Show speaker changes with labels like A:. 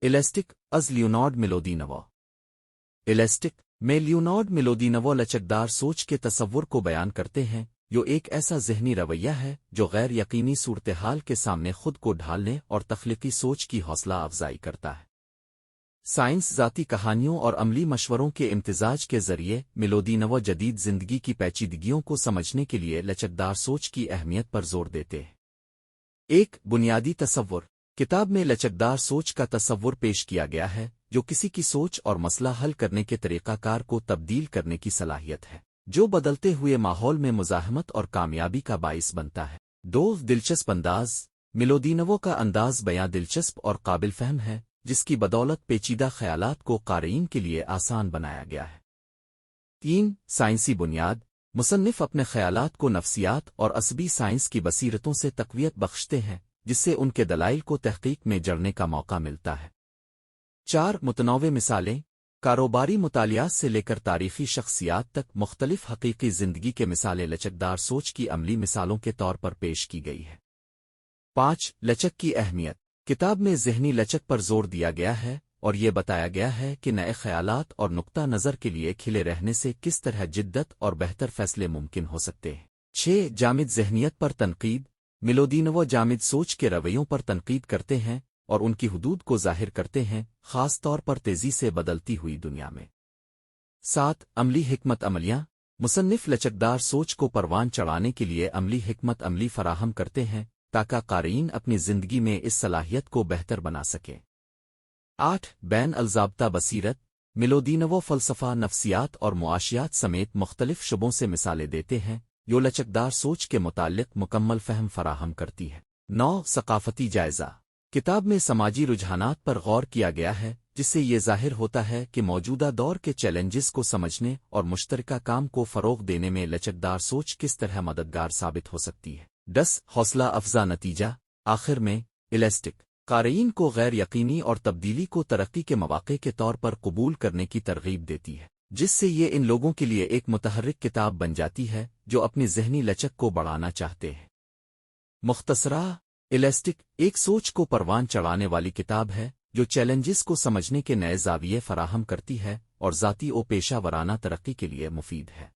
A: Elastic अज Leonard मिलोदीनोव। Elastic में Leonard मिलोदीनोव लचकदार सोच के तसव्वुर को बयान करते हैं, जो एक ऐसा ज़हनी रवैया है जो गैर यकीनी सूरत-ए-हाल के सामने खुद को ढालने और तख्लीकी सोच की हौसला अफजाई करता है। साइंस ज़ाती कहानियों और अमली मशवरों के इम्तिजाज के ज़रिए मिलोदीनोव जदीद ज़िंदगी की पेचीदगियों को समझने के लिए लचकदार सोच की अहमियत पर जोर देते हैं। एक बुनियादी तसव्वुर। किताब में लचकदार सोच का तसव्वुर पेश किया गया है, जो किसी की सोच और मसला हल करने के तरीक़ाकार को तब्दील करने की सलाहियत है, जो बदलते हुए माहौल में मुज़ाहमत और कामयाबी का बाइस बनता है। दो दिलचस्प अंदाज। मिलोदीनोव का अंदाज बयां दिलचस्प और काबिल फहम है, जिसकी बदौलत पेचीदा ख़यालात को क़ारीन के लिए आसान बनाया गया है। तीन साइंसी बुनियाद। मुसन्निफ़ अपने ख़यालात को नफ्सियात और असबी साइंस की बसीरतों से तक़वियत बख्शते हैं, जिससे उनके दलाइल को तहक़ीक़ में जड़ने का मौका मिलता है। चार मुतनव्वे मिसालें। कारोबारी मुतालियात से लेकर तारीख़ी शख्सियात तक मुख्तलिफ हक़ीक़ी ज़िंदगी के मिसालें लचकदार सोच की अमली मिसालों के तौर पर पेश की गई है। पाँच लचक की अहमियत। किताब में ज़हनी लचक पर जोर दिया गया है और ये बताया गया है कि नए ख़यालात और नुक्ता नज़र के लिए खिले रहने से किस तरह जिद्दत और बेहतर फ़ैसले मुमकिन हो सकते हैं। छः जामिद ज़हनियत पर तनक़ीद। मिलोदीनोव जामिद सोच के रवैयों पर तनक़ीद करते हैं और उनकी हुदूद को ज़ाहिर करते हैं, ख़ास तौर पर तेज़ी से बदलती हुई दुनिया में। सात अमली हिकमत अमलियाँ। मुसन्निफ़ लचकदार सोच को परवान चढ़ाने के लिए अमली हिकमत अमली फराहम करते हैं, ताकि क़ारीन अपनी ज़िंदगी में इस सलाहियत को बेहतर बना सकें। आठ बैन अलज़ाब्ता बसीरत। मिलोदीनोव फ़लसफ़ा, नफ्सियात और मुआशियात समेत मुख्तलिफ शुबों से मिसालें देते हैं, जो लचकदार सोच के मुताल्लिक़ मुकम्मल फ़हम फराहम करती है। नौ सक़ाफ़ती जायज़ा। किताब में समाजी रुझानात पर गौर किया गया है, जिससे ये ज़ाहिर होता है कि मौजूदा दौर के चैलेंजेस को समझने और मुश्तरका काम को फ़रोग़ देने में लचकदार सोच किस तरह मददगार साबित हो सकती है। 10 हौसला अफ़ज़ा नतीजा। आखिर में इलास्टिक क़ारीन को गैर यकीनी और तब्दीली को तरक्की के मौक़े के तौर पर कबूल करने की तरग़ीब देती है, जिससे ये इन लोगों के लिए एक मुतहर्रिक किताब बन जाती है जो अपनी ज़हनी लचक को बढ़ाना चाहते हैं। मुख्तसरा इलास्टिक एक सोच को परवान चढ़ाने वाली किताब है, जो चैलेंजेस को समझने के नए ज़ाविये फराहम करती है और ज़ाती और पेशा वराना तरक्की के लिए मुफीद है।